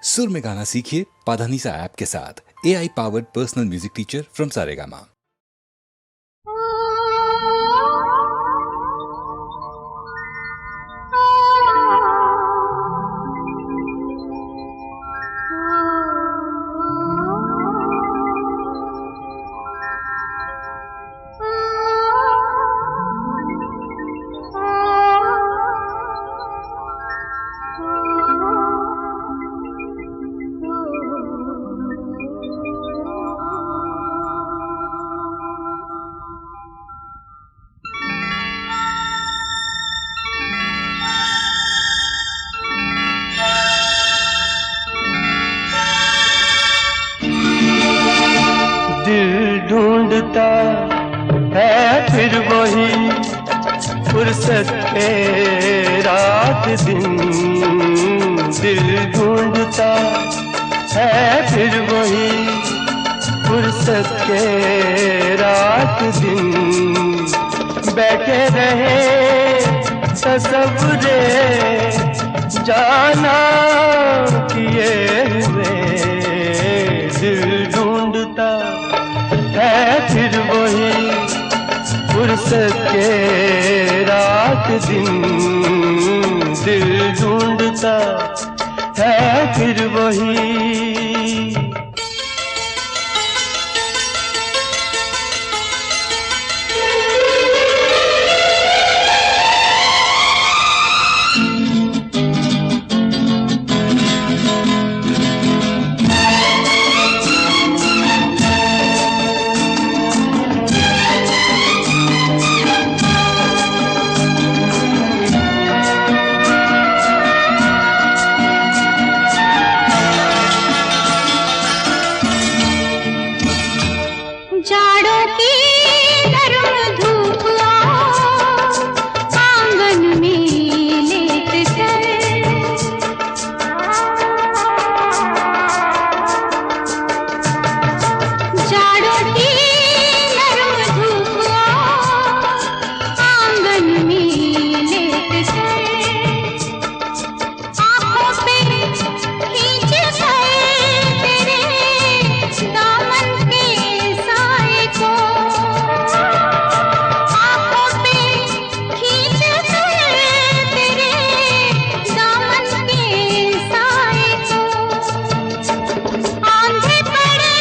सुर में गाना सीखिए पाधानीसा ऐप के साथ। AI powered personal music teacher from Saregama. ढूंढता है फिर वही फुर्सत के रात दिन। दिल ढूंढता है फिर वही फुर्सत के रात दिन। बैठे रहे तसव्वुरे जाना किए हुए। दिल ढूंढता है फिर वही फुर्सत के रात दिन। दिल ढूंढता है फिर वही। जाड़ों की नरम धूप आंगन में लेट कर जाड़ों की नरम धूप आंगन में लेट कर आंखों पे खींच कर तेरे दामन के साए को। आंखों पे खींच कर तेरे दामन के साए को। आंधे पड़े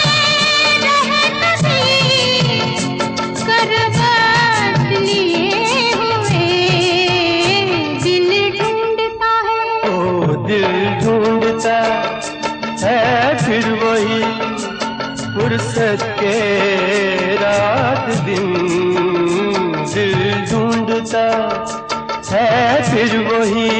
रहे कभी करवट लिए हुए। दिल ढूंढता है ओ दिल ढूंढता है फिर वही फुर्सत के रात दिन। दिल ढूंढता है फिर वही।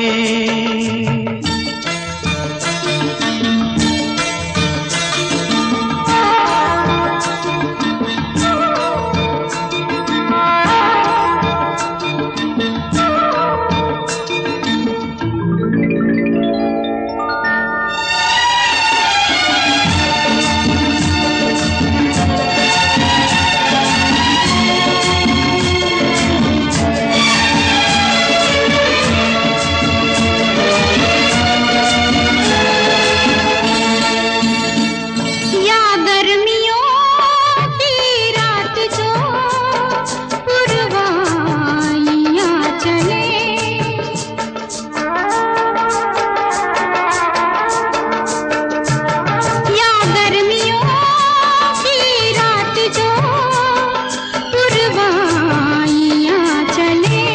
या गर्मियों की रात जो पुरवाइयां चले। या गर्मियों की रात जो पुरवाइयां चले।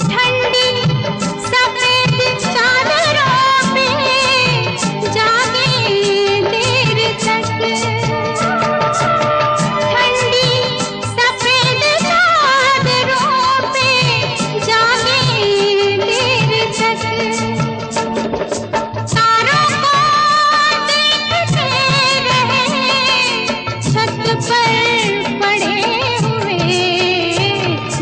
ठंडी सफेद चादरों पे जागे देर तक। ठंडी सफेद चादरों पे जागे देर तक। तारों को देखते रहे छत पर पड़े हुए।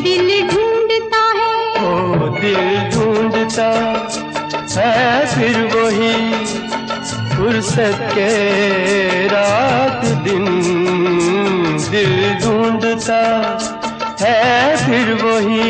दिल ढूंढता है ओ दिल ढूंढता है फिर वही फुर्सत के रात दिन। दिल ढूंढता है फिर वही।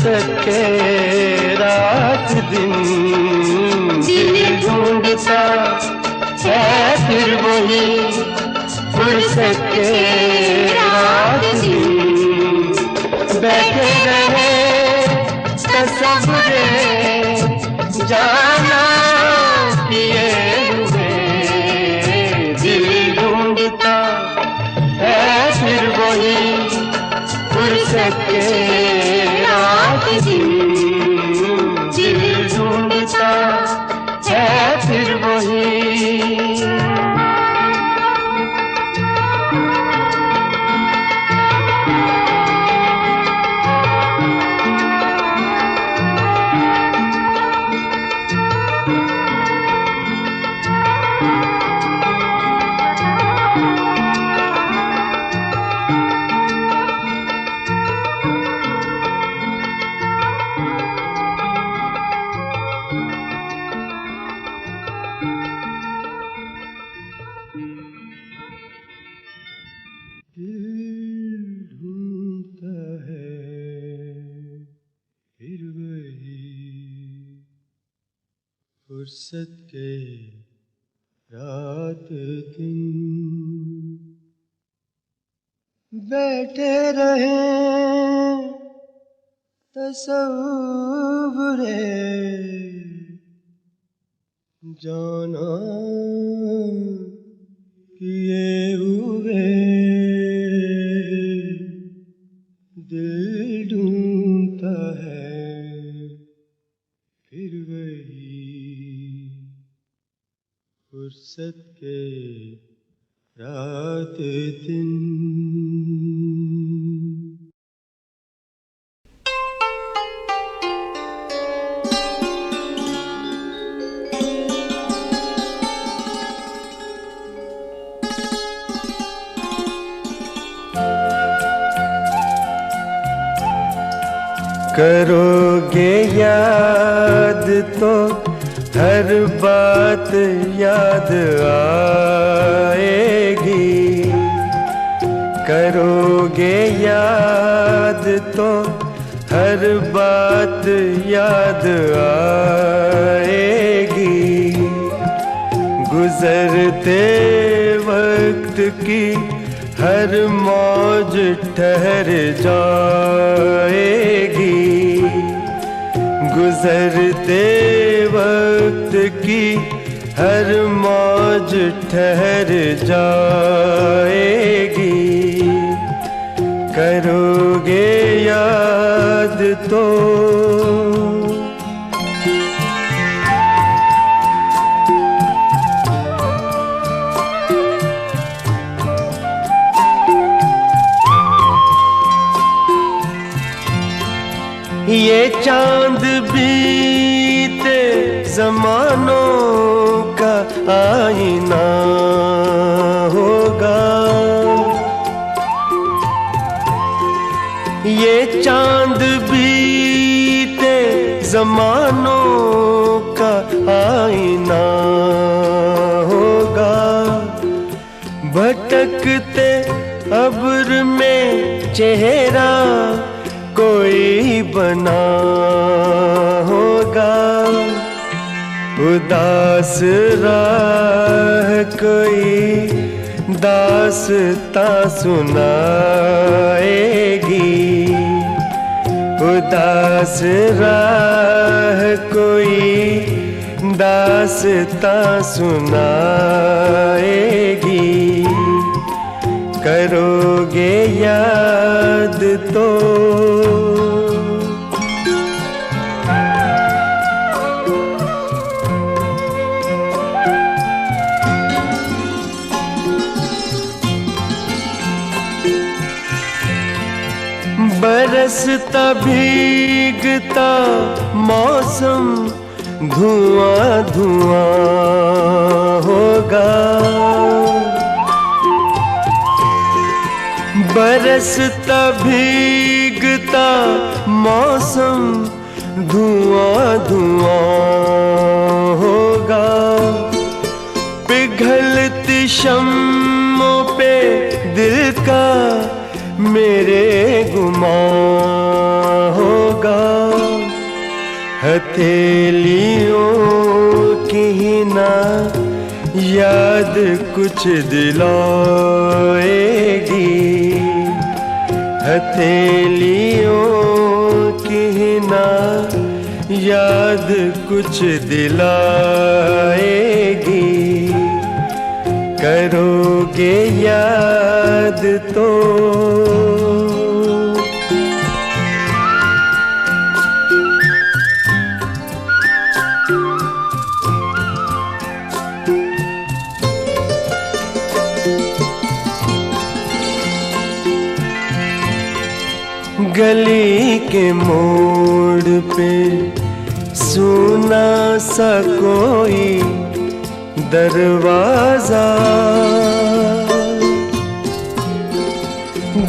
सके रात दिन दिल ढूंढता है फिर वही फुर्सत के रात दिन बैठे रहे तसव्वुरे जाना किए हुए दिल ढूंढता है फिर वही फुर्सत के रात दिन दिल ढूंढता है फिर वही। फुर्सत के रात दिन बैठे रहे तसव्वुरे जाना किए हुए दिल ढूंढता है फिर वही फुर्सत के रात दिन। करोगे याद तो हर बात याद आएगी, करोगे याद तो हर बात याद आएगी। गुजरते वक्त की हर मौज ठहर जाएगी, गुजरते वक्त की हर मौज ठहर जाएगी। करोगे याद तो ये चांद बीते ज़मानों का आईना होगा, ये चांद बीते ज़मानों का आईना होगा। भटकते अब्र में चेहरा कोई बना होगा, उदास राह कोई दास्तां सुनाएगी, उदास राह कोई दास्तां सुनाएगी। करोगे याद तो बरसता भीगता मौसम धुआं धुआं होगा, बरसता भीगता मौसम धुआं धुआं होगा। पिघलती शम्मों पे दिल का मेरे गुमां होगा, हथेलियों की ही ना याद कुछ दिलाएगी, हथेलियों की ही ना याद कुछ दिलाएगी। करोगे याद तो गली के मोड़ पे सुना सा कोई दरवाजा,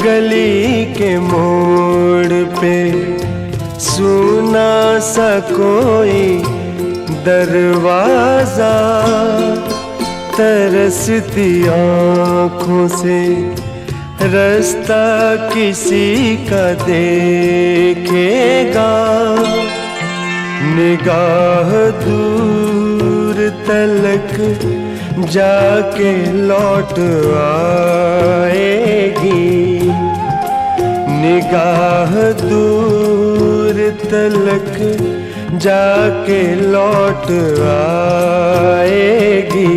गली के मोड़ पे सुना सा कोई दरवाजा, तरसती आँखों से रास्ता किसी का देखेगा, निगाह दूर तलक जाके लौट आएगी, निगाह दूर तलक जाके लौट आएगी।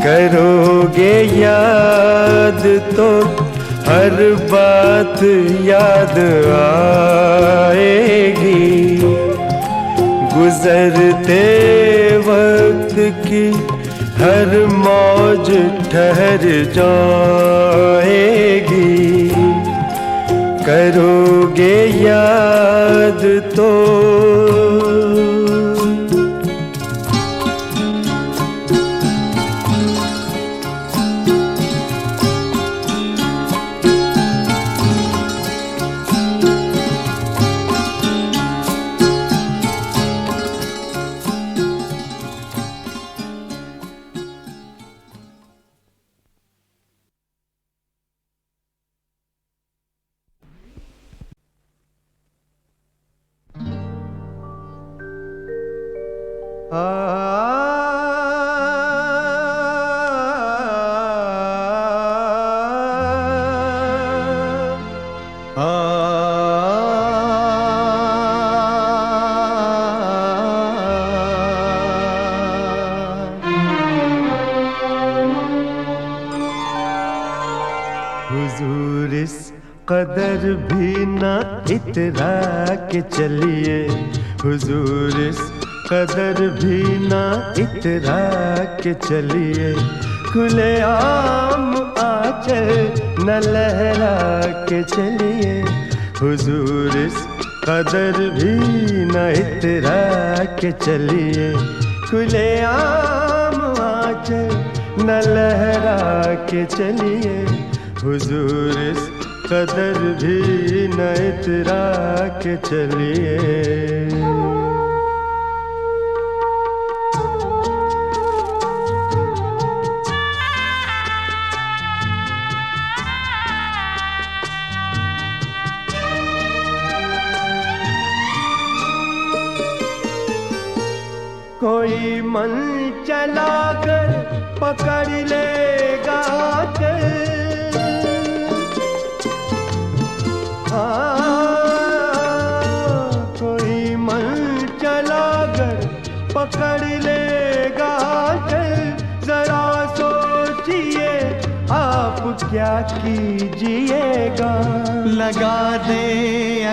करोगे याद तो हर बात याद आएगी, गुजरते वक्त की हर मौज ठहर जाएगी। करोगे याद तो हुजूर इस कदर भी ना इतरा के चलिए, हुजूर इस कदर भी ना इतरा के चलिए, खुले आम आंचल न लहरा के चलिए, हुजूर इस कदर भी न इतरा के चलिए, खुले आम आंचल न लहरा के चलिए, हुजूर इस कदर भी न इतरा के चलिए। कोई मन चला कर पकड़ लेगा चल, कोई मन चला कर पकड़ लेगा चल, जरा सोचिए आप क्या कीजिएगा। लगा दे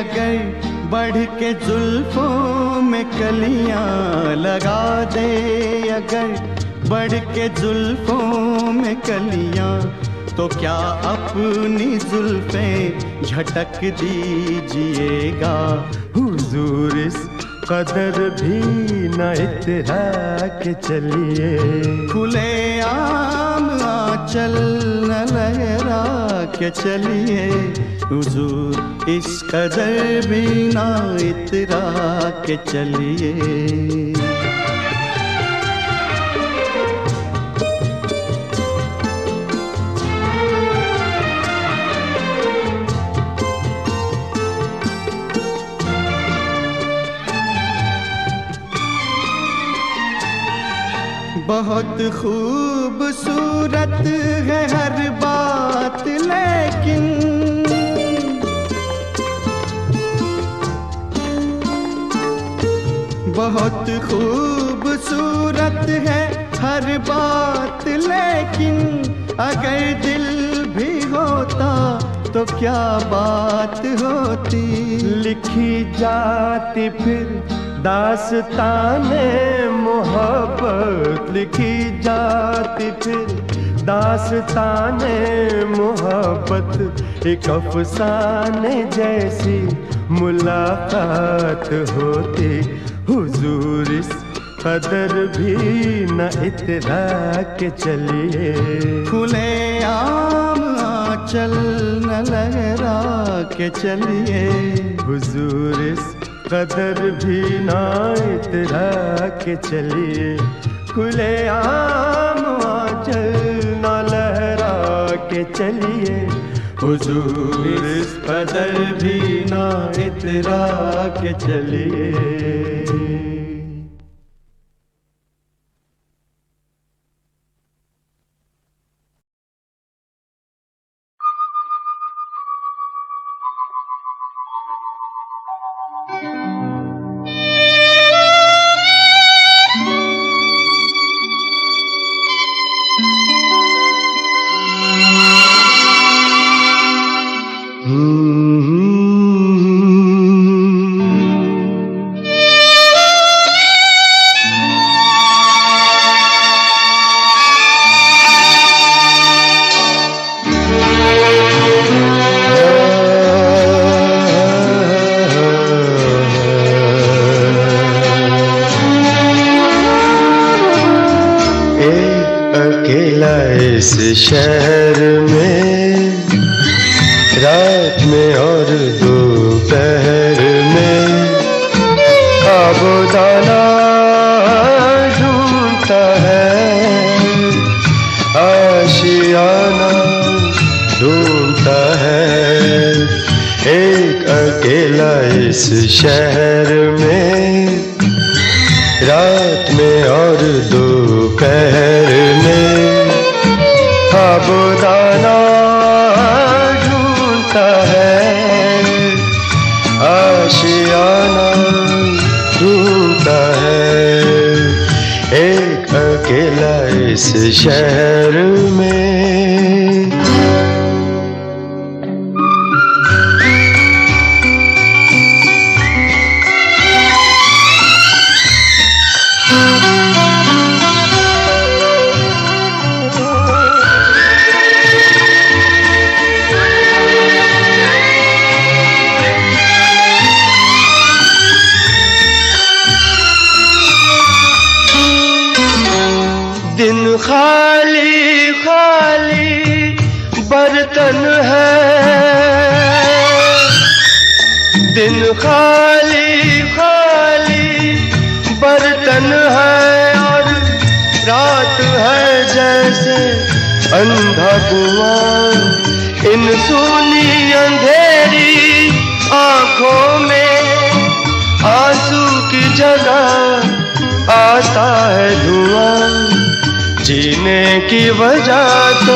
अगर बढ़ के जुल्फों में कलियां, लगा दे अगर बढ़ के जुल्फों में कलियां, तो क्या अपनी जुल्फें झटक दीजिएगा। हुजूर इस कदर भी न इतरा के चलिए, खुले आम आंचल न लहरा के चलिए, हुजूर इस कदर भी ना इतरा के चलिए। बहुत खूबसूरत है हर बात लेकिन बहुत खूबसूरत है हर बात लेकिन अगर दिल भी होता तो क्या बात होती। लिखी जाती फिर दास्ताने मोहब्बत, लिखी जाती फिर दास्ताने मोहब्बत, एक अफसाने जैसी मुलाकात होती। हुजूर इस कदर भी न इतरा के चलिए, खुले आम आंचल न लहरा के चलिए। हुजूर इस कदर भी न इतरा के चलिए, खुले आम आंचल न लहरा के चलिए। हुजूर इस कदर भी न इतरा के चलिए। इस शहर में रात में और दोपहर में खाबोदाना ढूंढता है, आशियाना ढूंढता है। एक अकेला इस शहर में रात में और दोपहर में खाबोदाना ढूंढता है, आशियाना ढूंढता है। एक अकेला इस शहर में। दिन खाली खाली बर्तन है, दिन खाली खाली बर्तन है, और रात है जैसे अंधा कुआं। इन सूनी अंधेरी आंखों में आंसू की जगह आता है धुआं। जीने की वजह तो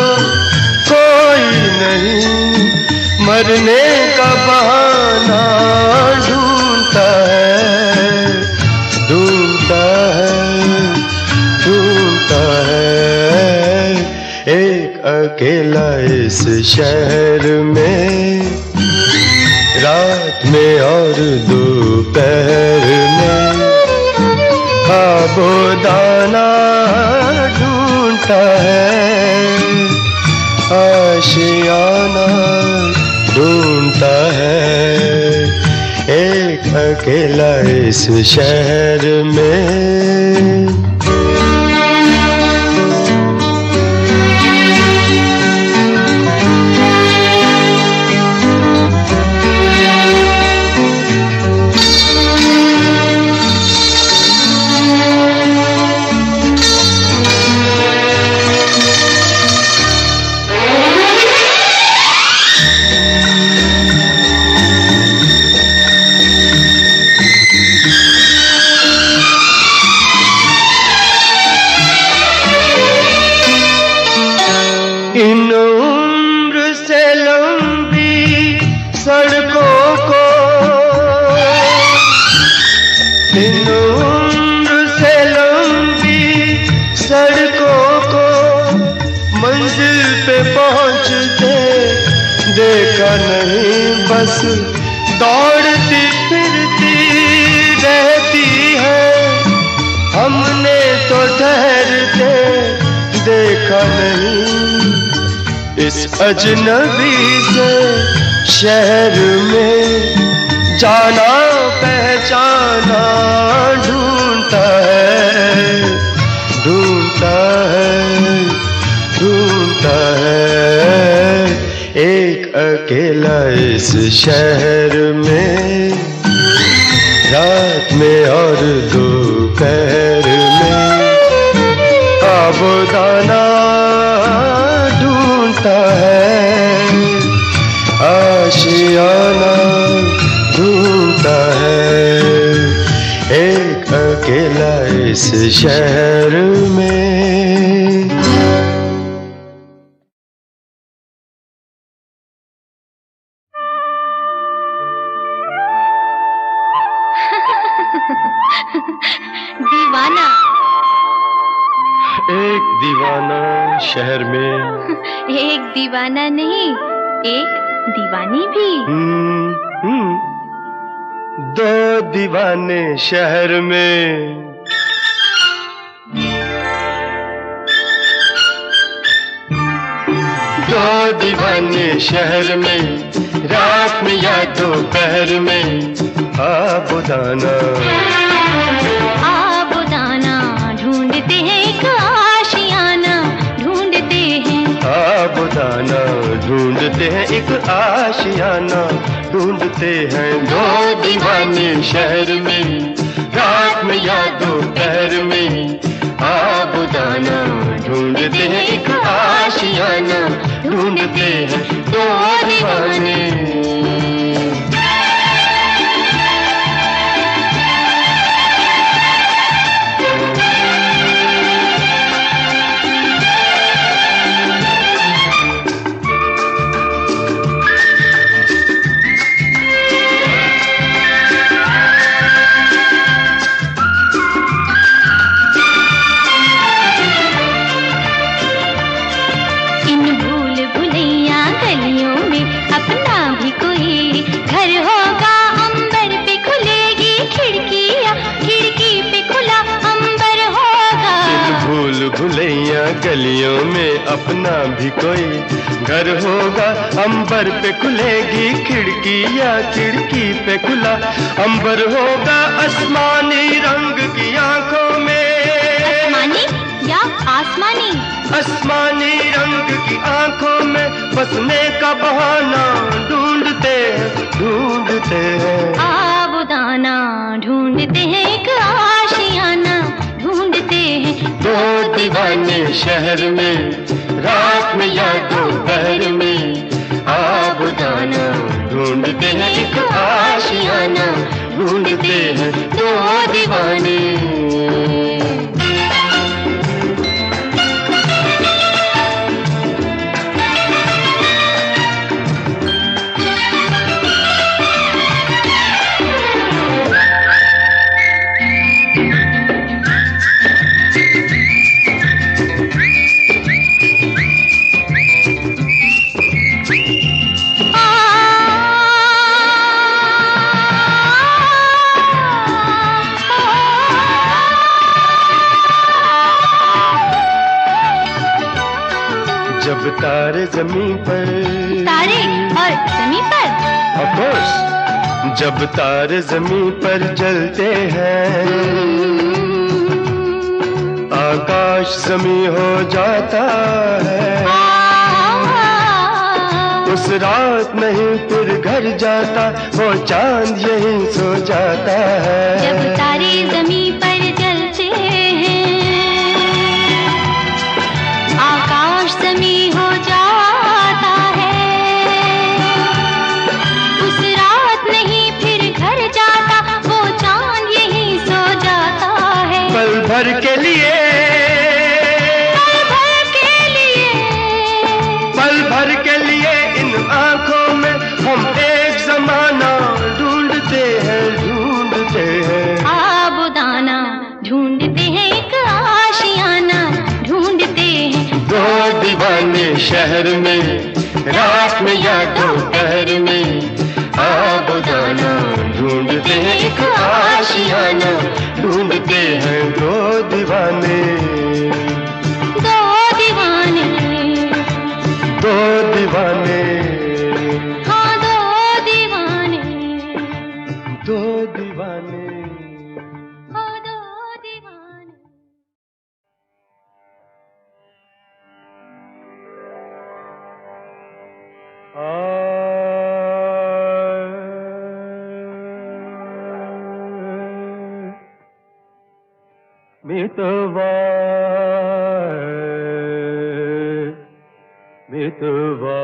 कोई नहीं, मरने का बहाना ढूंढता है, ढूंढता है, ढूंढता है। एक अकेला इस शहर में रात में और दोपहर में खाबोदाना ढूंढता है, आशियाना ढूंढता है। एक अकेला इस शहर में। इन उम्र से लंबी सड़कों को, इन उम्र से लंबी सड़कों को मंजिल पे पहुंचते देखा नहीं, बस दौड़ती फिरती रहती है। हमने तो ठहरते देखा नहीं, इस अजनबी से शहर में जाना पहचाना ढूंढता है, ढूंढता है, ढूंढता है एक अकेला इस शहर में, रात में और दोपहर में आबोदाना ढूंढता है, आशियाना ढूंढता है एक अकेला इस शहर में। दीवाना। एक दीवाना शहर में, एक दीवाना नहीं, एक दीवानी भी। दो दीवाने शहर में, दो दीवाने शहर में, रात में या दोपहर में आबोदाना, आबोदाना ढूंढते हैं एक आशियाना, ढूंढते हैं आबोदाना ढूंढते हैं एक आशियाना, ढूंढते हैं दो दीवाने शहर में, रात में या दोपहर में आबोदाना ढूंढते हैं एक आशियाना, ढूंढते हैं दो दीवाने। गलियों में अपना भी कोई घर होगा, अंबर पे खुलेगी खिड़की या खिड़की पे खुला अंबर होगा, आसमानी रंग की आंखों में, आसमानी या आसमानी, आसमानी रंग की आंखों में बसने का बहाना ढूंढते हैं, ढूंढते हैं आबोदाना, ढूंढते हैं एक आशियाना, ढूंढते हैं दो दीवाने शहर में, रात में या दोपहर में आबोदाना, ढूंढते हैं एक आशियाना, ढूंढते हैं दो दीवाने। जब तारे जमीन पर, तारे और जमीन पर, ऑफ कोर्स जब तारे जमीन पर जलते हैं, आकाश जमीन हो जाता है, उस रात नहीं फिर घर जाता, वो चांद यहीं सो जाता है। जब तारे जमीन पर जलते हैं, आकाश जमीन हो जाता है, उस रात नहीं फिर घर जाता, वो चांद यहीं सो जाता है। पल भर के लिए, पल भर के लिए शहर में, रात में या दोपहर में, आब दाना ढूंढते हैं एक आशियाना, ढूंढते हैं दो दीवाने, दो दीवाने, दो दीवाने, हाँ दो दीवाने, दो दीवाने। हाँ दो दीवाने। मितवा मितवा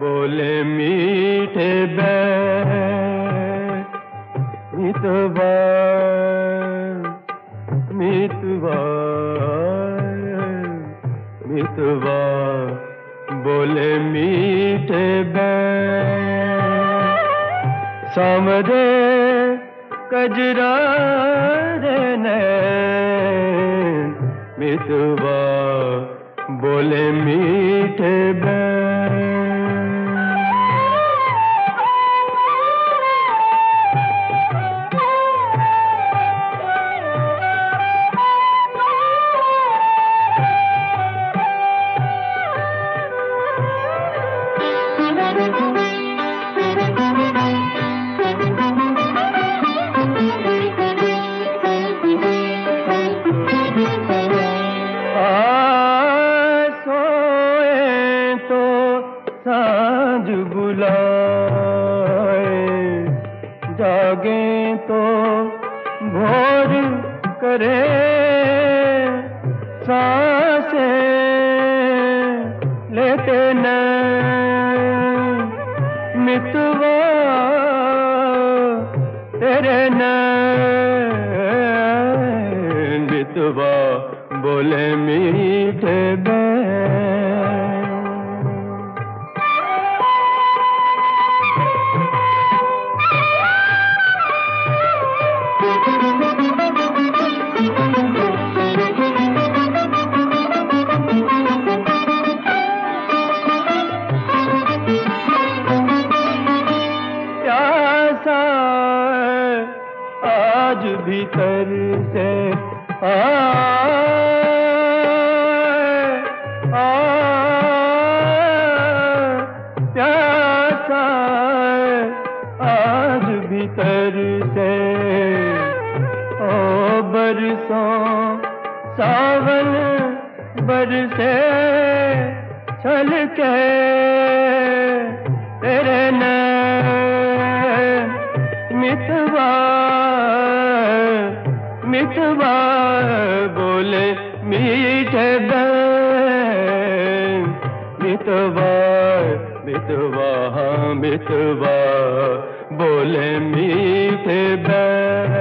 बोले मीठे बैर, मितवा मितवा मितवा बोले मीठे बैर, सामरे कजरा रे नैन, मितवा बोले मीठे बैर। जागे तो भोर करे सांसें लेते न, मितवा तेरे न, मितवा बोले मीठे भीतर से प्यासा आज भीतर से, ओ बरसों सावन बरसे छलके तेरे नैन, मितवा मितवा बोले मीठे बैर, मितवा मितवा हाँ मितवा बोले मीठे बैर,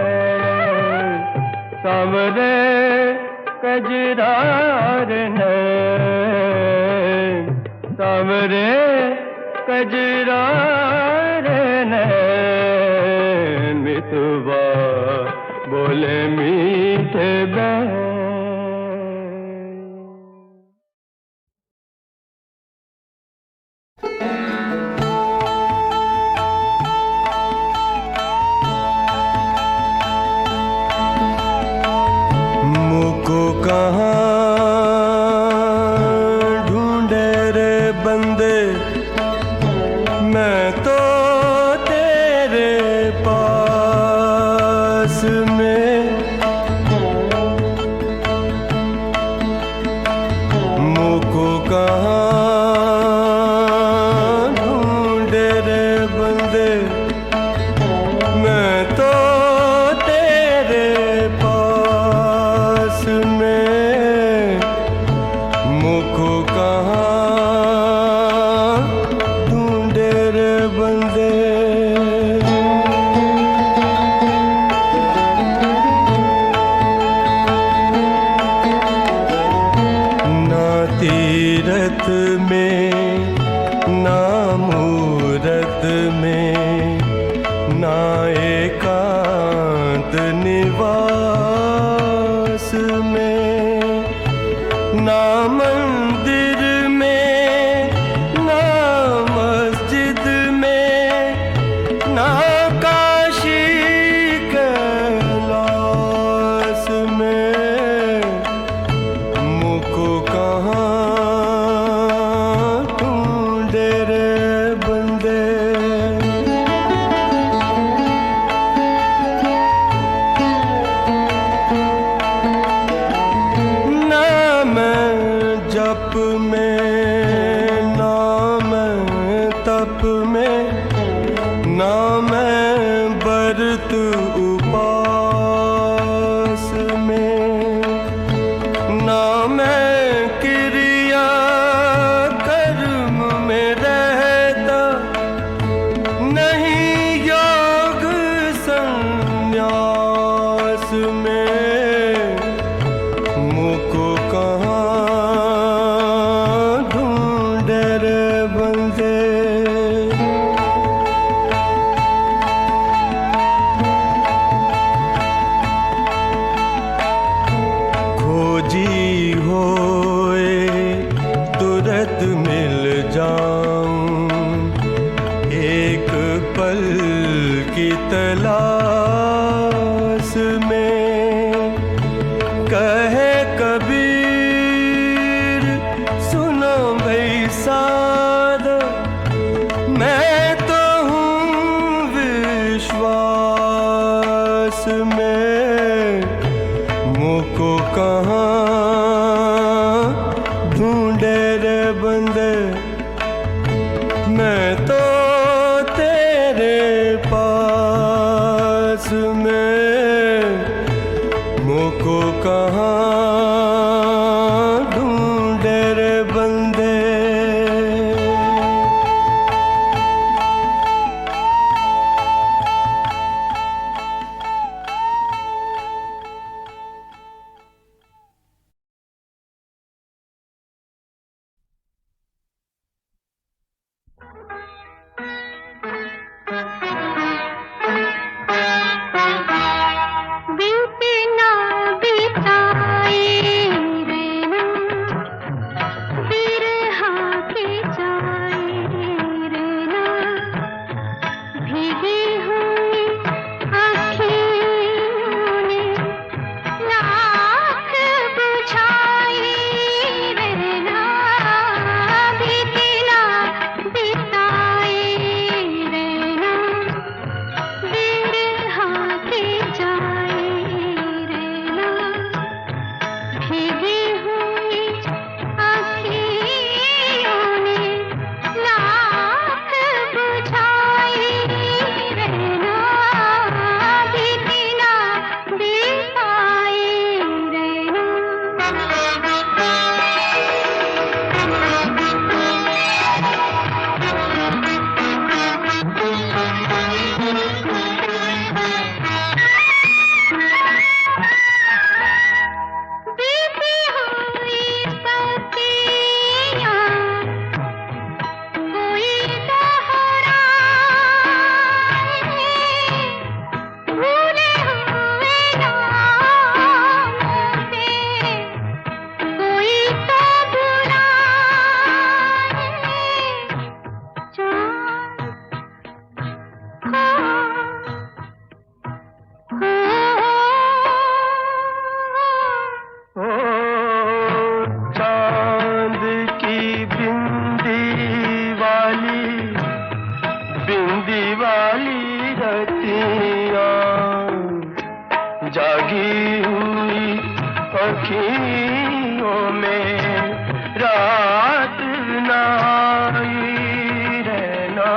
सामरे कजरार नैन, सामरे कजरार नैन, मितवा बोले मीठे बैर। मुझको कहाँ ढूंढे रे बंदे, मैं तो तेरे पास में, मुझको कहाँ ढूंढे रे बंदे, मैं तो तेरे पास में, मुझको कहाँ ढूंढे रे बंदे। ना तीरथ में ना मूरत में, ना एकांत निवास में, ना मंदिर में में ना मैं तप में ना मैं व्रत उपास में ना मैं क्रिया कर्म में रहता नहीं योग संन्यास में मुझको कहाँ ढूंढे रे बंदे खोजी होए तुरंत मिल जाऊं एक पल की तलाश में कहे कबीर सुनो भाई साधो मैं तो हूँ विश्वास में मुझको कहाँ ढूंढे रे बंदे मैं तो तेरे पास में मुझको कहाँ ढूंढे रे बंदे बीतना बिताए रहना बिरहा के जाए रहना भीगी हुई आँखों ने लाख बुझाए रहना बीतना बिताए रहना बिरहा के जाए रहना भीगी हुई आँखों ने लाख बुझाए रहना बीतना बिताए बीती हुई पतियाँ कोई दोहराए भूले हुए नामों पे कोई तो बुलाए चाँद ओ चांद की बिंदी वाली रतियाँ जागी हुई अखियों में रात नाई रहना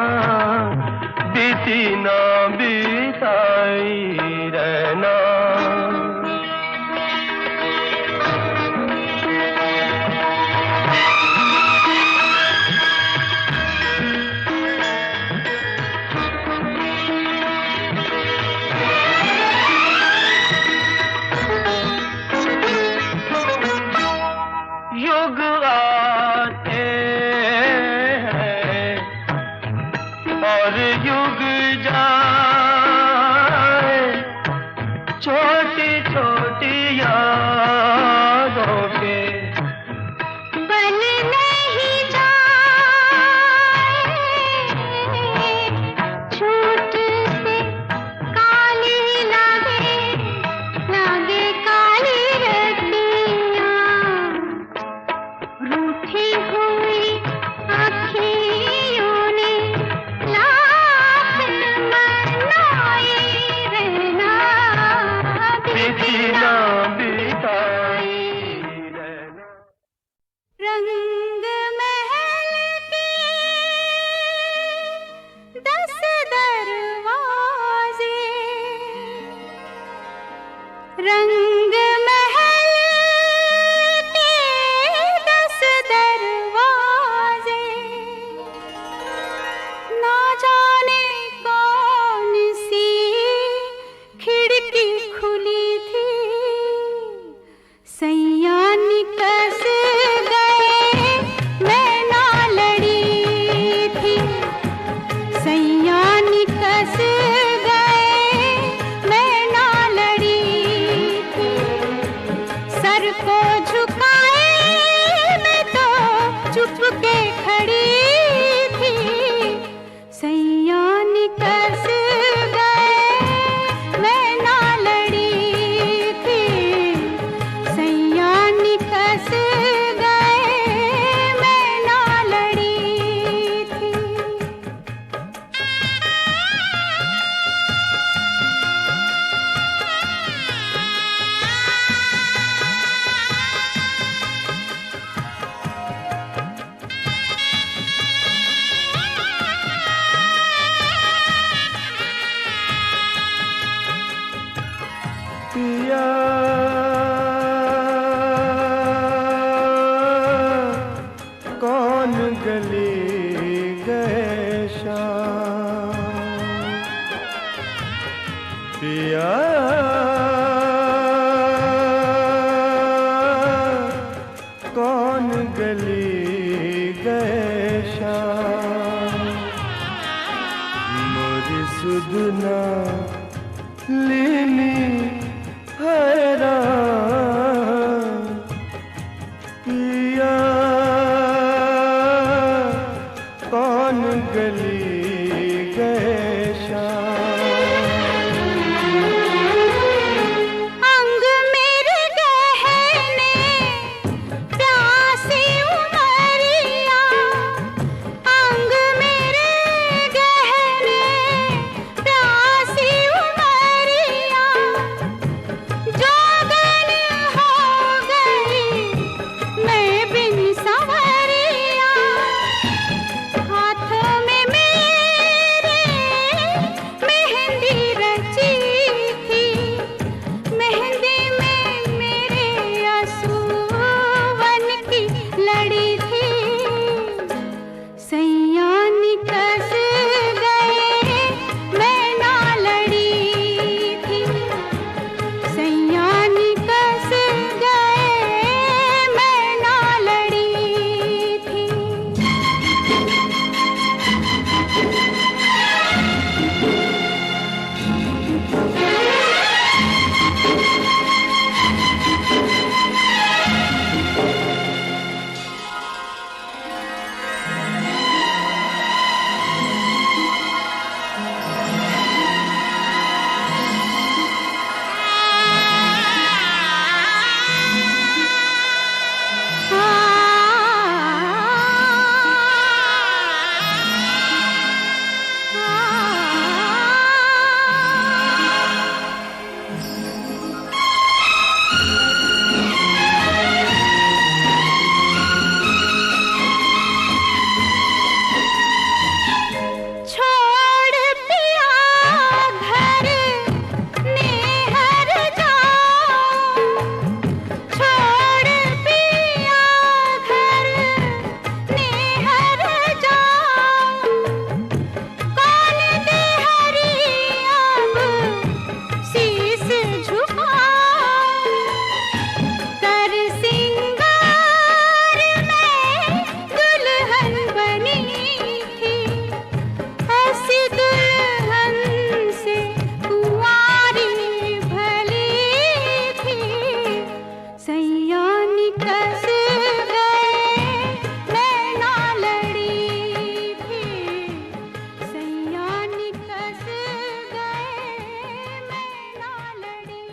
बीती ना बिताई रहना गली गए शाम पिया कौन गली गए शाम मोरी सुधना लीनी हैरान पिया कौन गली गए शाम अंग मेरे गहने प्यासी उमरिया अंग मेरे गहने प्यासी उमरिया जोगन हो गई मैं बिन संवरिया हाथ में मेरे मेहंदी रची थी मेहंदी में मेरे आंसुवन की लड़ी थी सैया निकस गए मैं ना लड़ी थी सैया निकस गए मैं ना लड़ी थी छोड़ पिया घर नेहर जाओ छोड़ पिया घर नेहर जाओ कौन देहरी अब शीस झुकाओ कर सिंगार में दुल्हन बनी थी ऐसी दुल्हन से कुंवारी भली थी सैया निकस गए मैं ना लड़ी थी सैया निकस गए मैं ना लड़ी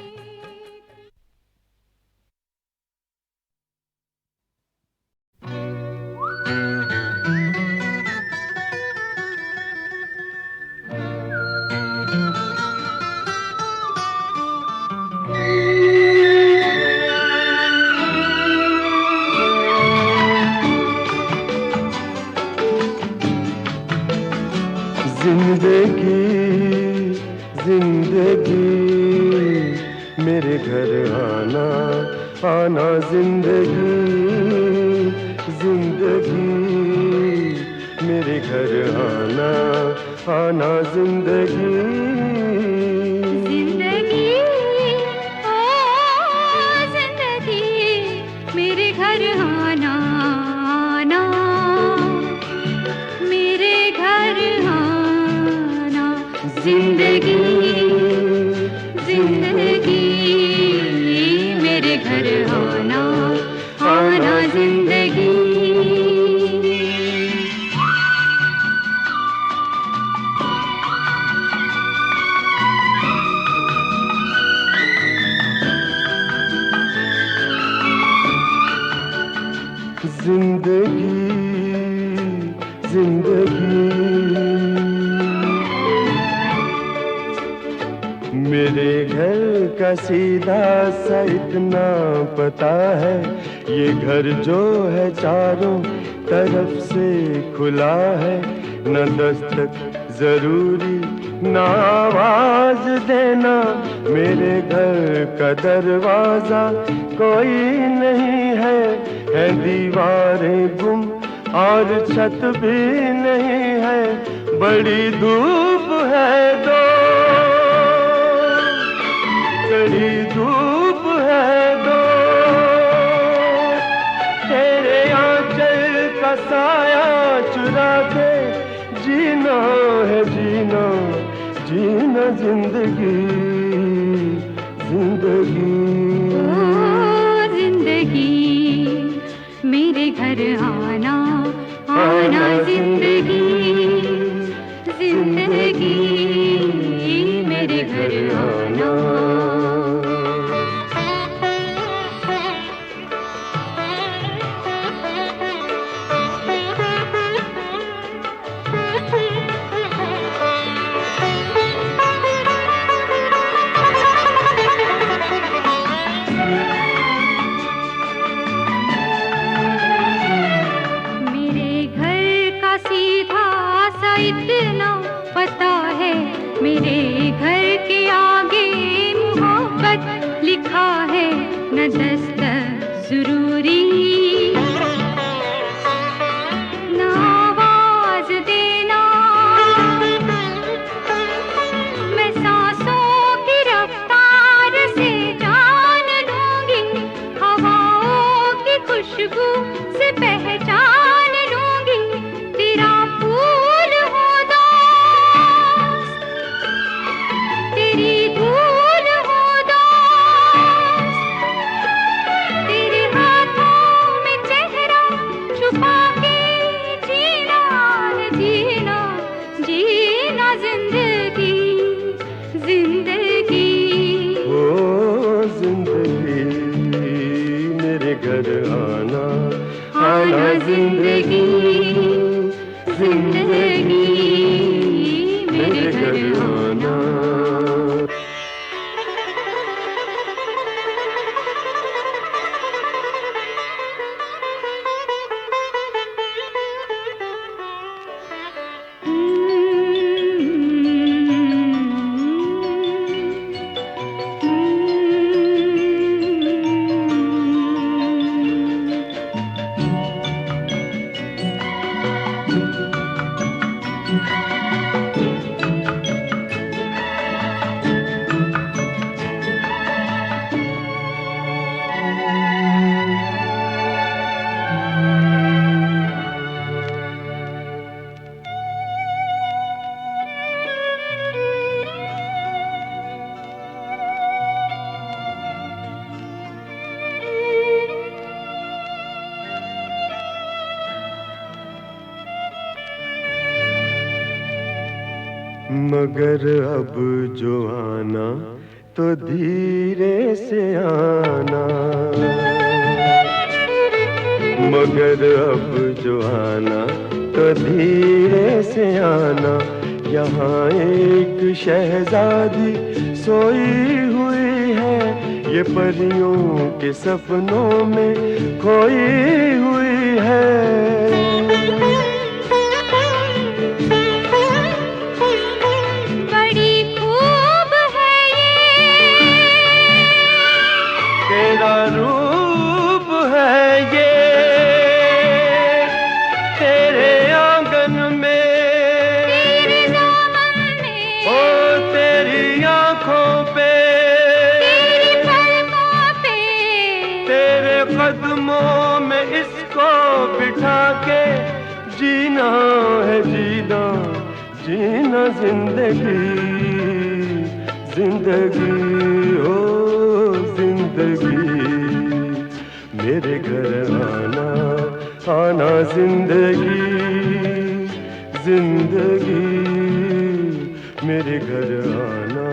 थी जिंदगी जिंदगी मेरे घर आना आना जिंदगी जिंदगी मेरे घर आना आना जिंदगी जिंदगी ओ जिंदगी मेरे घर आना आना मेरे घर आना जिंदगी जिंदगी मेरे घर आना आना जिंदगी जिंदगी जिंदगी मेरे घर का सीधा सा इतना पता है ये घर जो है चारों तरफ से खुला है न दस्तक जरूरी न आवाज देना मेरे घर का दरवाजा कोई नहीं है दीवारें गुम और छत भी नहीं है, बड़ी धूप है दो, बड़ी धूप है दो। तेरे आंचल का साया चुरा के जीना है जीना, जीना जिंदगी, जिंदगी। ओ जिंदगी मेरे घर आना, आना जिंदगी, जिंदगी मेरे घर आना। इतना पता है, मेरे घर के आगे मोहब्बत लिखा है, न दस्तक जरूरी न आवाज देना। मैं सांसों की रफ्तार से जान लूंगी, हवाओं की खुशबू से पहचान लूंगी, तेरा जिंदगी, जिंदगी मेरे घर आना। मगर अब जो आना तो धीरे से आना, मगर अब जो आना तो धीरे से आना। यहाँ एक शहजादी सोई हुई है, ये परियों के सपनों में खोई हुई है। रूप है ये तेरे आंगन में, तेरे दामन में, ओ तेरी आंखों पे, तेरी पलकों पे, तेरे कदमों में इसको बिठा के जीना है जीना, जीना जिंदगी, जिंदगी हो जिंदगी। मेरे घर आना, आना जिंदगी, जिंदगी मेरे घर आना।